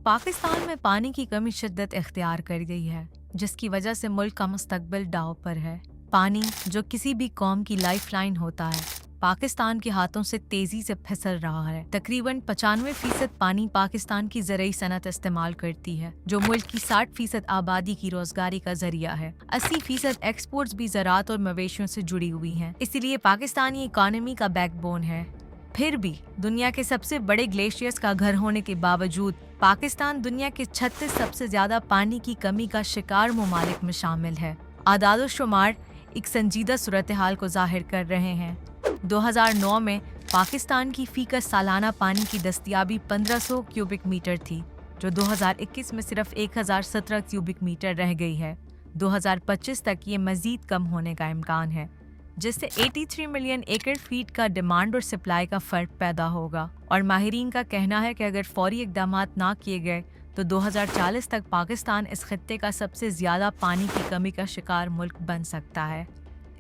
पाकिस्तान में पानी की कमी शिद्दत इख्तियार कर गई है, जिसकी वजह से मुल्क का मुस्तकबिल दांव पर है। पानी, जो किसी भी कौम की लाइफलाइन होता है, पाकिस्तान के हाथों से तेजी से फिसल रहा है। तकरीबन 95% पानी पाकिस्तान की ज़राई सनत इस्तेमाल करती है, जो मुल्क की 60% आबादी की रोजगारी का जरिया है। 80% एक्सपोर्ट्स भी ज़राअत और मवेशियों से जुड़ी हुई हैं, इसीलिए पाकिस्तानी इकानमी का बैकबोन है। फिर भी दुनिया के सबसे बड़े ग्लेशियर्स का घर होने के बावजूद पाकिस्तान दुनिया के 36 सबसे ज्यादा पानी की कमी का शिकार ममालिक में शामिल है। आदाद शुमार एक संजीदा सूरत हाल को जाहिर कर रहे हैं। 2009 में पाकिस्तान की फीकस सालाना पानी की दस्तियाबी 1500 क्यूबिक मीटर थी, जो 2021 में सिर्फ 1017 क्यूबिक मीटर रह गई है। 2025 तक ये मजीद कम होने का इम्कान है, जिससे 83 मिलियन एकड़ फीट का डिमांड और सप्लाई का फर्क पैदा होगा। और माहिरीन का कहना है कि अगर फौरी इक़दामात ना किए गए तो 2040 तक पाकिस्तान इस खत्ते का सबसे ज़्यादा पानी की कमी का शिकार मुल्क बन सकता है।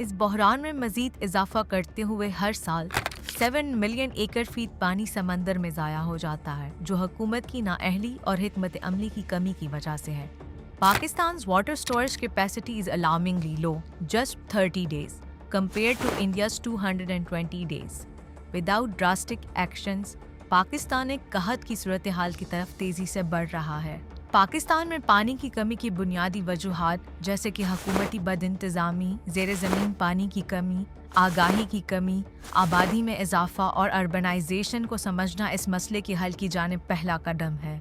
इस बहरान में मज़ीद इजाफा करते हुए हर साल 7 मिलियन एकड़ फीट पानी समंदर में ज़ाया हो जाता है, जो हुकूमत की नाअहली और हिकमत अमली की कमी की वजह से है। Pakistan's water storage capacity is alarmingly low, just 30 days, compared to India's 220 days. Without drastic actions, Pakistan एक कहत की सूरत हाल की तरफ तेजी से बढ़ रहा है। पाकिस्तान में पानी की कमी की बुनियादी वजूहात जैसे कि हुकूमती बदइंतज़ामी, ज़ेर ज़मीन पानी की कमी, आगाही की कमी, आबादी में इजाफा और अर्बनाइजेशन को समझना इस मसले के हल की जानिब पहला कदम है।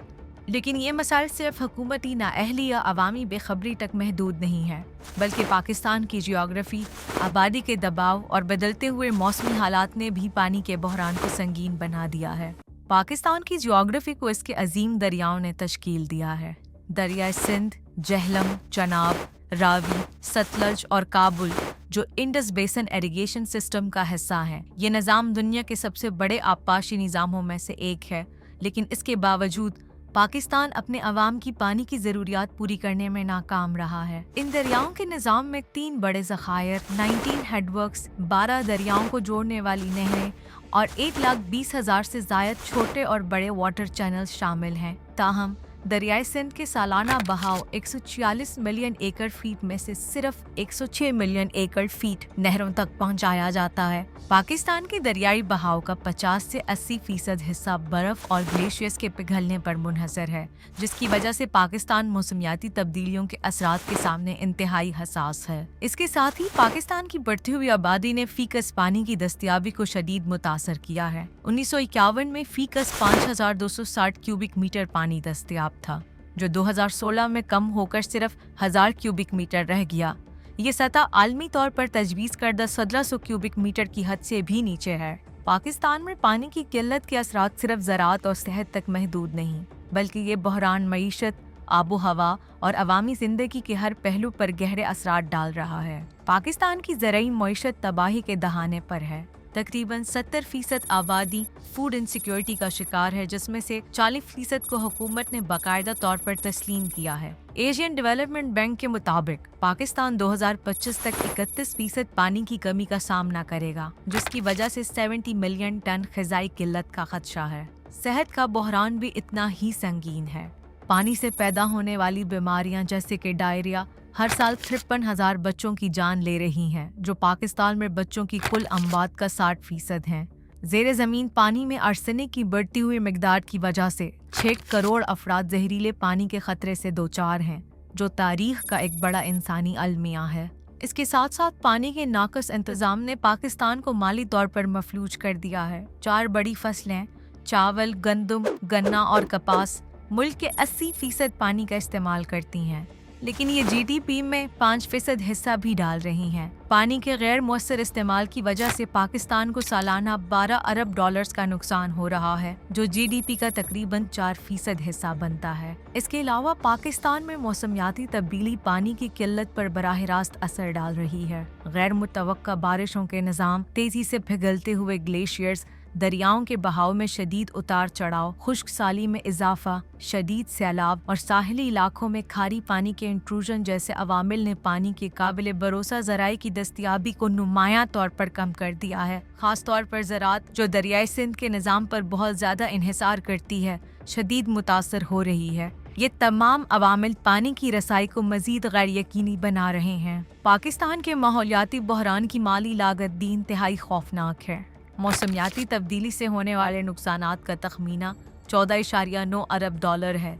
लेकिन ये मसाइल सिर्फ हुकूमती नाअहली या अवामी बेखबरी तक महदूद नहीं है, बल्कि पाकिस्तान की जियोग्राफी, आबादी के दबाव और बदलते हुए मौसमी हालात ने भी पानी के बहरान को संगीन बना दिया है। पाकिस्तान की जियोग्राफी को इसके अजीम दरियाओं ने तश्कील दिया है। दरिया सिंध, जहलम, चनाब, रावी, सतलज और काबुल, जो इंडस बेसन इरिगेशन सिस्टम का हिस्सा हैं। ये निज़ाम दुनिया के सबसे बड़े आबपाशी निज़ामों में से एक है, लेकिन इसके बावजूद पाकिस्तान अपने अवाम की पानी की ज़रूरियात पूरी करने में नाकाम रहा है। इन दरियाओं के निज़ाम में 3 बड़े ज़खायर, 19 हेडवर्क्स, 12 दरियाओं को जोड़ने वाली नहरें और 1,20,000 से ज़ायद छोटे और बड़े वाटर चैनल्स शामिल हैं। ताहम दरियाई सिंध के सालाना बहाव 146 मिलियन एकड़ फीट में से सिर्फ 106 मिलियन एकड़ फीट नहरों तक पहुंचाया जाता है। पाकिस्तान के दरियाई बहाव का 50 से 80% हिस्सा बर्फ और ग्लेशियर्स के पिघलने पर मुनहसर है, जिसकी वजह से पाकिस्तान मौसमियाती तब्दीलियों के असरात के सामने इंतहाई हसास है। इसके साथ ही पाकिस्तान की बढ़ती हुई आबादी ने फीकस पानी की दस्तियाबी को शदीद मुतासर किया है। 1951 में फीकस 5260 क्यूबिक मीटर पानी दस्तियाब था, जो 2016 में कम होकर सिर्फ 1000 क्यूबिक मीटर रह गया। ये सतह आलमी तौर पर तजवीज़ करदा 1700 क्यूबिक मीटर की हद से भी नीचे है। पाकिस्तान में पानी की किल्लत के असरात सिर्फ ज़राअत और सेहत तक महदूद नहीं, बल्कि ये बहरान मईशत, आबो हवा और अवामी ज़िंदगी के हर पहलू पर गहरे असरात डाल रहा है। पाकिस्तान की ज़राई मईशत तबाही के दहाने पर है। तकरीबन 70% आबादी फूड इनसिक्योरिटी का शिकार है, जिसमें से 40% को हुकूमत ने बाकायदा तौर पर तस्लीम किया है। एशियन डेवलपमेंट बैंक के मुताबिक पाकिस्तान 2025 तक 31% पानी की कमी का सामना करेगा, जिसकी वजह से 70 मिलियन टन ग़िज़ाई किल्लत का खदशा है। सेहत का बहरान भी इतना ही संगीन है। पानी से पैदा होने वाली बीमारियां जैसे कि डायरिया हर साल 53,000 बच्चों की जान ले रही हैं, जो पाकिस्तान में बच्चों की कुल अमवात का 60% हैं। ज़ेरे ज़मीन पानी में आर्सेनिक की बढ़ती हुई मिकदार की वजह से 6 करोड़ अफराद जहरीले पानी के खतरे से दोचार हैं, जो तारीख का एक बड़ा इंसानी अलमिया है। इसके साथ साथ पानी के नाकस इंतज़ाम ने पाकिस्तान को माली तौर पर मफलूज कर दिया है। 4 बड़ी फसलें चावल, गंदम, गन्ना और कपास मुल्क के 80% पानी का इस्तेमाल करती हैं, लेकिन ये जीडीपी में 5% हिस्सा भी डाल रही हैं। पानी के गैर मौसर इस्तेमाल की वजह से पाकिस्तान को सालाना 12 अरब डॉलर्स का नुकसान हो रहा है, जो जीडीपी का तकरीबन 4% हिस्सा बनता है। इसके अलावा पाकिस्तान में मौसमियाती तब्दीली पानी की किल्लत पर बराह रास्त असर डाल रही है। गैर मुतवक्का बारिशों के निज़ाम, तेजी से पिघलते हुए ग्लेशियर्स, दरियाओं के बहाव में शदीद उतार चढ़ाव, खुश्क साली में इजाफा, शदीद सैलाब और साहिली इलाकों में खारी पानी के इंट्रूजन जैसे अवामिल ने पानी के काबिल भरोसा ज़राए की दस्तियाबी को नुमायां तौर पर कम कर दिया है। ख़ास तौर पर ज़राअत, जो दरियाई सिंध के निज़ाम पर बहुत ज़्यादा इन्हिसार करती है, शदीद मुतासर हो रही है। ये तमाम अवामिल पानी की रसाई को मजीद गैर यकीनी बना रहे हैं। पाकिस्तान के माहौलियाती बहरान की माली लागत भी इंतहाई खौफनाक है। मौसमियाती तब्दीली से होने वाले नुकसानात का तखमीना 14.9 अरब डॉलर है,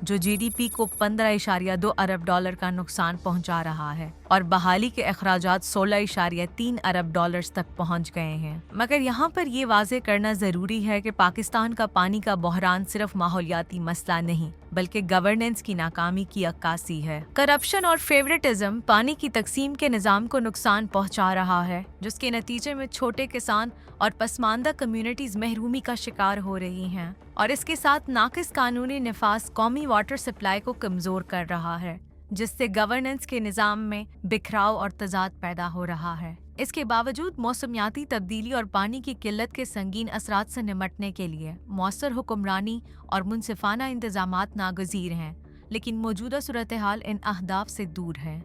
जो जीडीपी को 15.2 अरब डॉलर का नुकसान पहुंचा रहा है और बहाली के अखराजात 16.3 अरब डॉलर्स तक पहुंच गए हैं। मगर यहाँ पर ये वाज़ेह करना ज़रूरी है कि पाकिस्तान का पानी का बहरान सिर्फ माहौलियाती मसला नहीं बल्कि गवर्नेंस की नाकामी की अक्कासी है। करप्शन और फेवरेटिज्म पानी की तकसीम के निज़ाम को नुकसान पहुंचा रहा है, जिसके नतीजे में छोटे किसान और पसमानदा कम्युनिटीज़ महरूमी का शिकार हो रही हैं और इसके साथ नाकिस कानूनी निफास कौमी वाटर सप्लाई को कमज़ोर कर रहा है, जिससे गवर्नेंस के निज़ाम में बिखराव और तजाद पैदा हो रहा है। इसके बावजूद मौसमियाती तब्दीली और पानी की किल्लत के संगीन असरात से निमटने के लिए मौसर हुक्मरानी और मुनसिफाना इंतजामात नागज़ीर हैं, लेकिन मौजूदा सूरत हाल इन अहदाफ से दूर है।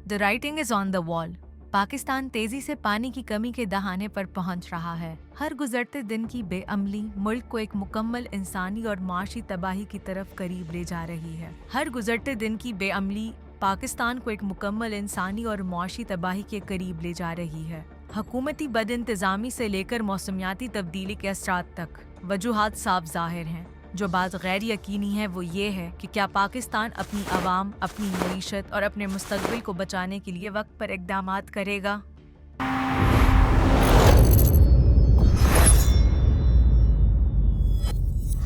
The writing is on the wall. Pakistan तेजी से पानी की कमी के दहाने पर पहुंच रहा है। हर गुजरते दिन की बेअमली मुल्क को एक मुकम्मल इंसानी और माशी तबाही की तरफ करीब ले जा रही है। हर गुजरते दिन की बेअमली पाकिस्तान को एक मुकम्मल इंसानी और माशी तबाही के करीब ले जा रही है। हुकूमती बदइंतज़ामी से लेकर मौसमियाती तब्दीली के असरात तक वजूहात साफ ज़ाहिर हैं। जो बात गैर यकीनी है वो ये है कि क्या पाकिस्तान अपनी आवाम, अपनी मईशत और अपने मुस्तकबिल को बचाने के लिए वक्त पर इक़दामात करेगा।